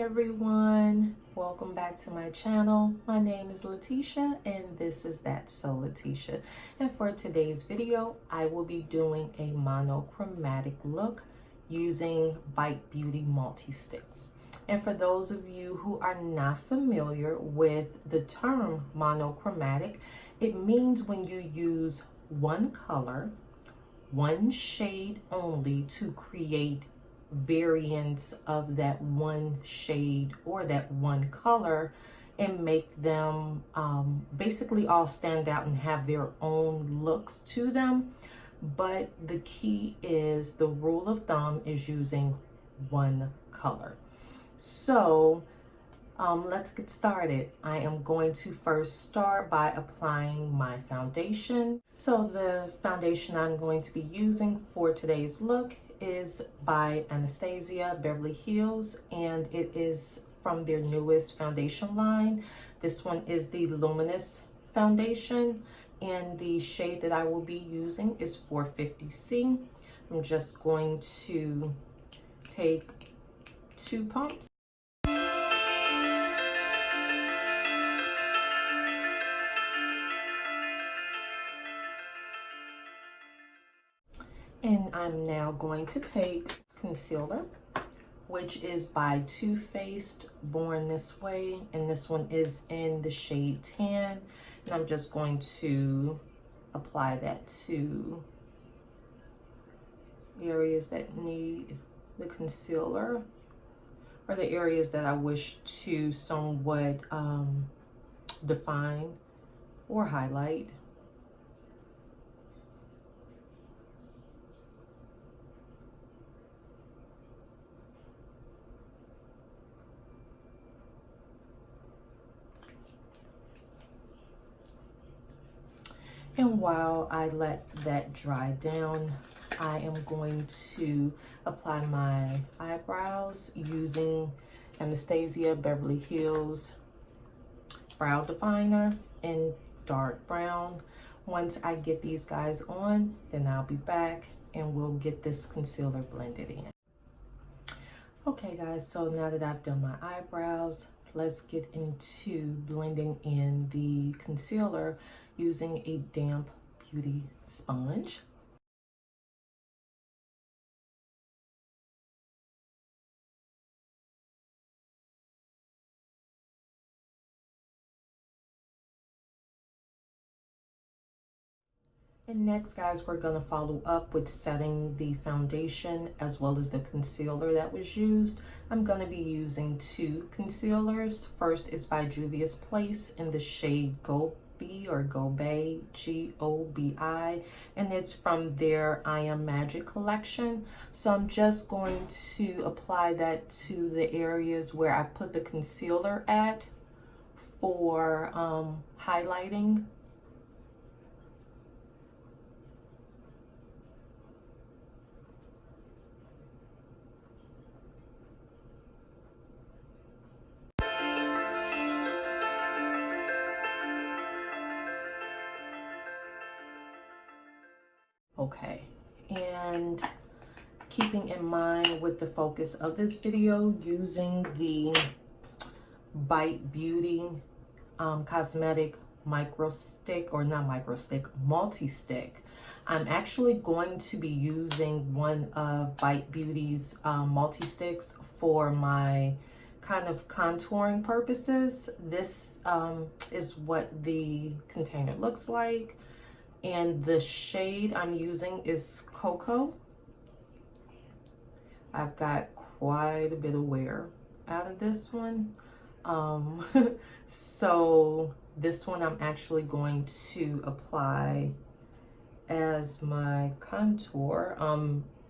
everyone, welcome back to my channel. My name is Letitia and this is That's So Letitia, and for today's video I will be doing a monochromatic look using Bite Beauty Multisticks. And for those of you who are not familiar with the term monochromatic, it means when you use one color, one shade only to create variants of that one shade or that one color and make them basically all stand out and have their own looks to them. But the key is, the rule of thumb is using one color. So let's get started. I am going to first start by applying my foundation. So the foundation I'm going to be using for today's look is by Anastasia, Beverly Hills, and it is from their newest foundation line. This one is the Luminous foundation, and the shade that I will be using is 450C. I'm just going to take 2 pumps. And I'm now going to take concealer, which is by Too Faced, Born This Way, and this one is in the shade Tan. And I'm just going to apply that to areas that need the concealer, or the areas that I wish to somewhat define or highlight. And while I let that dry down, I am going to apply my eyebrows using Anastasia Beverly Hills Brow Definer in dark brown. Once I get these guys on, then I'll be back and we'll get this concealer blended in. Okay guys, so now that I've done my eyebrows, let's get into blending in the concealer using a damp beauty sponge. And next guys, we're gonna follow up with setting the foundation as well as the concealer that was used. I'm gonna be using 2 concealers. First is by Juvia's Place in the shade Gobi or Gobi, G-O-B-I, and it's from their I Am Magic collection. So I'm just going to apply that to the areas where I put the concealer at for highlighting. Okay, and keeping in mind with the focus of this video, using the Bite Beauty Cosmetic Micro Stick, or not Micro Stick, Multi-Stick, I'm actually going to be using one of Bite Beauty's multi-sticks for my kind of contouring purposes. This is what the container looks like. And the shade I'm using is Cocoa. I've got quite a bit of wear out of this one. So this one I'm actually going to apply as my contour.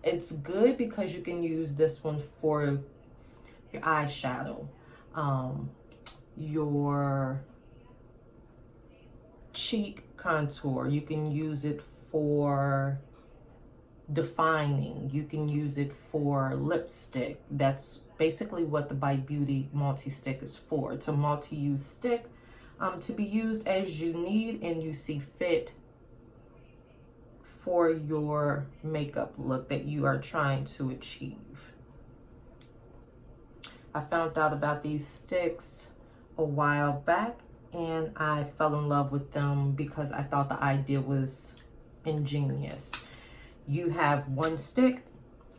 It's good because you can use this one for your eyeshadow, your cheek contour. You can use it for defining. You can use it for lipstick. That's basically what the Bite Beauty multi-stick is for. It's a multi-use stick to be used as you need and you see fit for your makeup look that you are trying to achieve. I found out about these sticks a while back and I fell in love with them because I thought the idea was ingenious. You have one stick,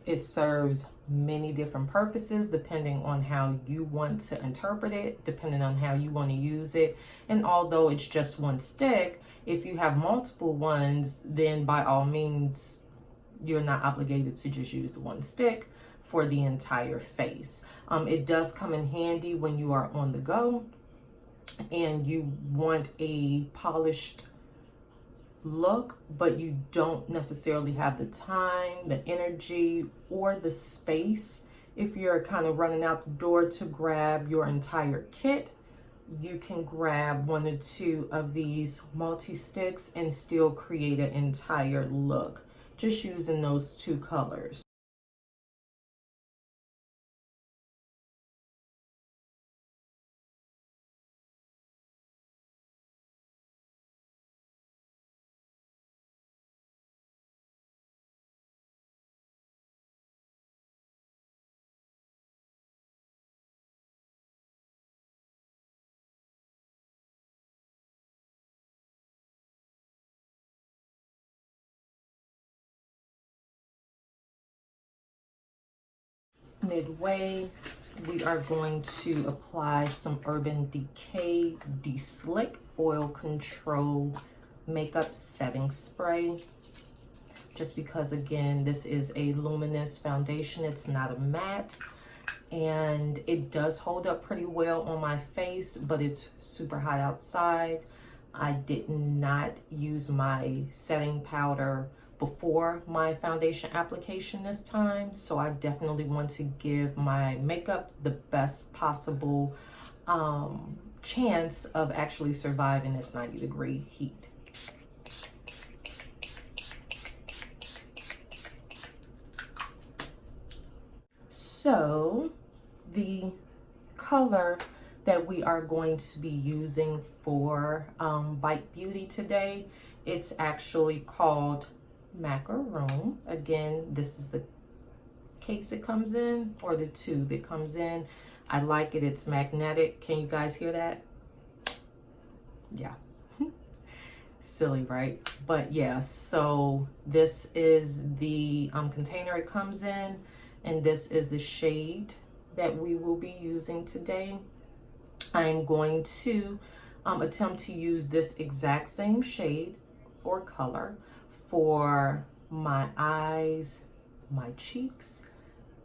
it serves many different purposes depending on how you want to interpret it, depending on how you want to use it. And although it's just one stick, if you have multiple ones, then by all means, you're not obligated to just use the one stick for the entire face. It does come in handy when you are on the go and you want a polished look, but you don't necessarily have the time, the energy, or the space. If you're kind of running out the door to grab your entire kit, you can grab one or two of these multi-sticks and still create an entire look just using those two colors. Midway, we are going to apply some Urban Decay Deslick Oil Control Makeup Setting Spray. Just because, again, this is a luminous foundation, it's not a matte. And it does hold up pretty well on my face, but it's super hot outside. I did not use my setting powder before my foundation application this time, so I definitely want to give my makeup the best possible chance of actually surviving this 90-degree heat. So the color that we are going to be using for Bite Beauty today, it's actually called Macaroon. Again, this is the case it comes in, or the tube it comes in. I like it, it's magnetic. Can you guys hear that? Yeah. Silly, right? But yeah, so this is the container it comes in, and this is the shade that we will be using today. I'm going to attempt to use this exact same shade or color for my eyes, my cheeks,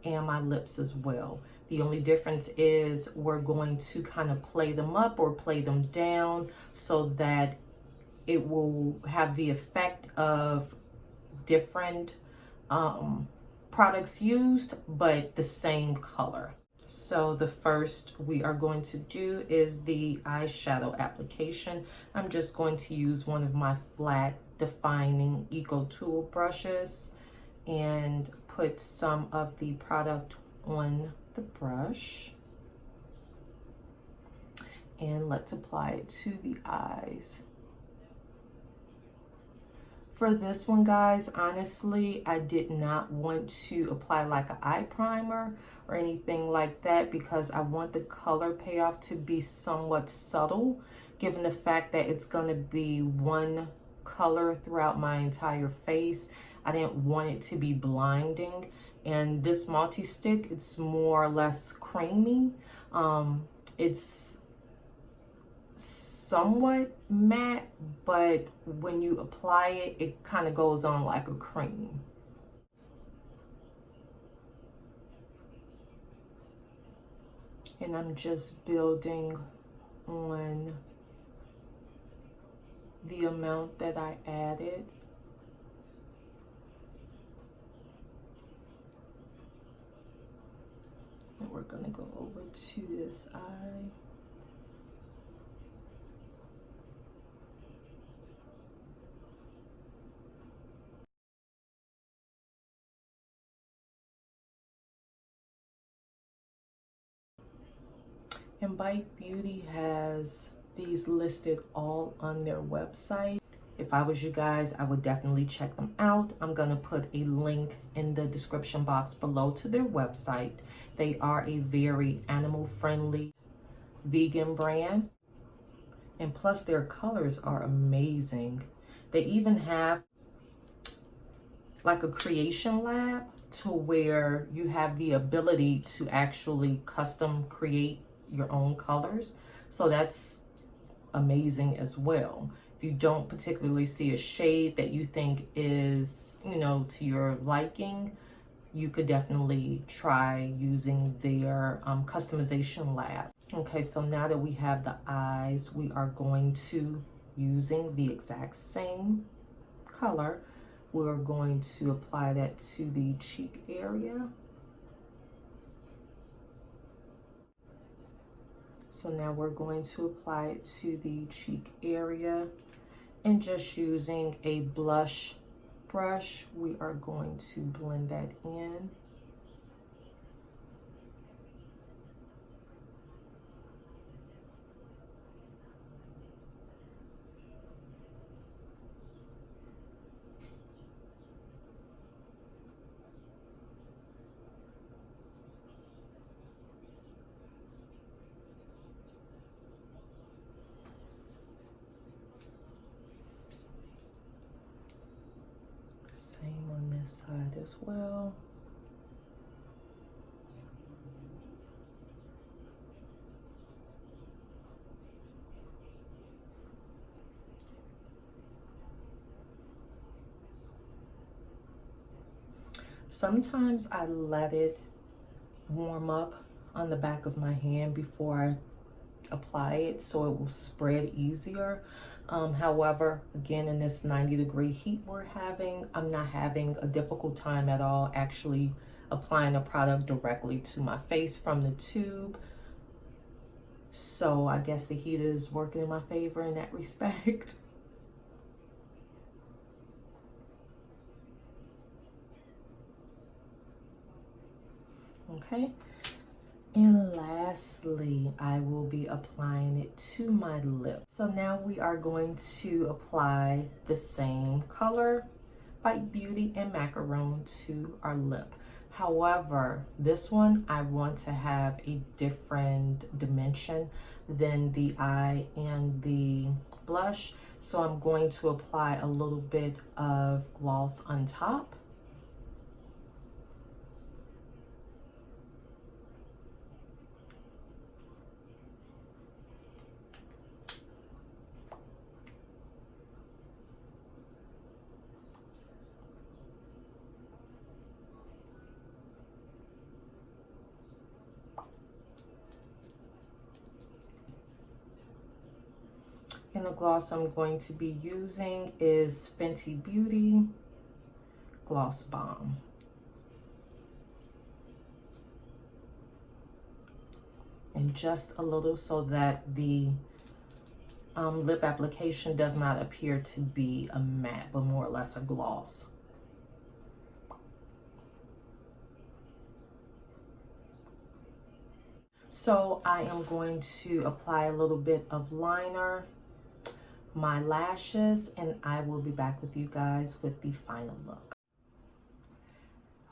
and my lips as well. The only difference is we're going to kind of play them up or play them down so that it will have the effect of different products used, but the same color. So the first we are going to do is the eyeshadow application. I'm just going to use one of my flat defining Eco Tool brushes and put some of the product on the brush. And let's apply it to the eyes. For this one, guys, honestly, I did not want to apply like an eye primer or anything like that because I want the color payoff to be somewhat subtle, given the fact that it's going to be one color throughout my entire face. I didn't want it to be blinding. And this multi-stick, it's more or less creamy. It's somewhat matte, but when you apply it, it kind of goes on like a cream. And I'm just building on the amount that I added. And we're gonna go over to this eye. And Bite Beauty has these listed all on their website. If I was you guys, I would definitely check them out. I'm going to put a link in the description box below to their website. They are a very animal-friendly vegan brand. And plus their colors are amazing. They even have like a creation lab to where you have the ability to actually custom create your own colors. So that's amazing as well. If you don't particularly see a shade that you think is, you know, to your liking, you could definitely try using their customization lab. Okay, so now that we have the eyes, we are going to, using the exact same color, we're going to apply that to the cheek area. So now we're going to apply it to the cheek area, and just using a blush brush, we are going to blend that in. Same on this side as well. Sometimes I let it warm up on the back of my hand before I apply it so it will spread easier. However, again, in this 90-degree heat we're having, I'm not having a difficult time at all actually applying the product directly to my face from the tube. So I guess the heat is working in my favor in that respect. Okay. And lastly, I will be applying it to my lip. So now we are going to apply the same color, Bite Beauty and Macaroon, to our lip. However, this one, I want to have a different dimension than the eye and the blush. So I'm going to apply a little bit of gloss on top. And the gloss I'm going to be using is Fenty Beauty Gloss Bomb. And just a little so that the lip application does not appear to be a matte, but more or less a gloss. So I am going to apply a little bit of liner, my lashes, and I will be back with you guys with the final look.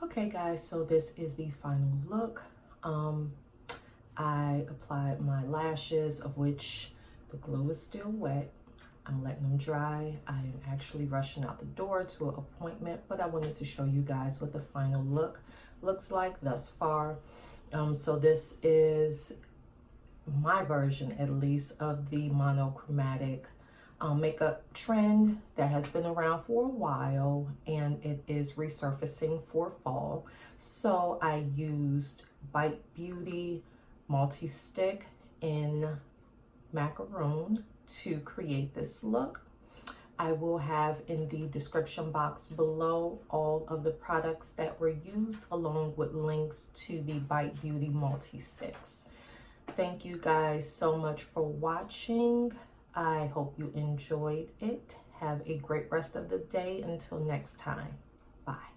Okay guys, so this is the final look. I applied my lashes, of which the glue is still wet. I'm letting them dry. I am actually rushing out the door to an appointment, but I wanted to show you guys what the final look looks like thus far. So this is my version, at least, of the monochromatic makeup trend that has been around for a while, and it is resurfacing for fall. So I used Bite Beauty Multi-Stick in Macaroon to create this look. I will have in the description box below all of the products that were used, along with links to the Bite Beauty Multi-Sticks. Thank you guys so much for watching. I hope you enjoyed it. Have a great rest of the day. Until next time. Bye.